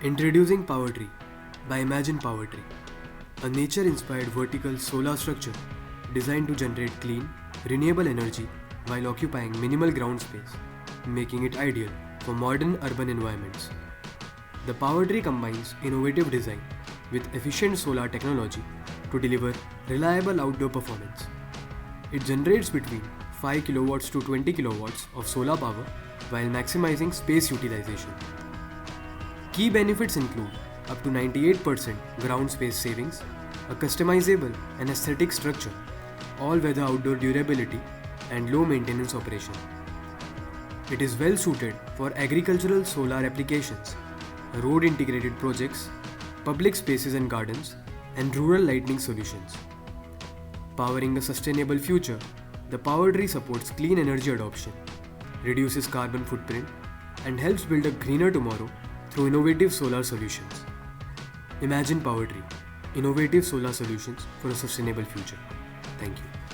Introducing Powertree by Imagine Powertree, a nature-inspired vertical solar structure designed to generate clean, renewable energy while occupying minimal ground space, making it ideal for modern urban environments. The Powertree combines innovative design with efficient solar technology to deliver reliable outdoor performance. It generates between 5 kilowatts to 20 kilowatts of solar power while maximizing space utilization. Key benefits include up to 98% ground space savings, a customizable and aesthetic structure, all-weather outdoor durability, and low maintenance operation. It is well suited for agricultural solar applications, road-integrated projects, public spaces and gardens, and rural lighting solutions. Powering a sustainable future, the Powertree supports clean energy adoption, reduces carbon footprint, and helps build a greener tomorrow through innovative solar solutions. Imagine Powertree, innovative solar solutions for a sustainable future. Thank you.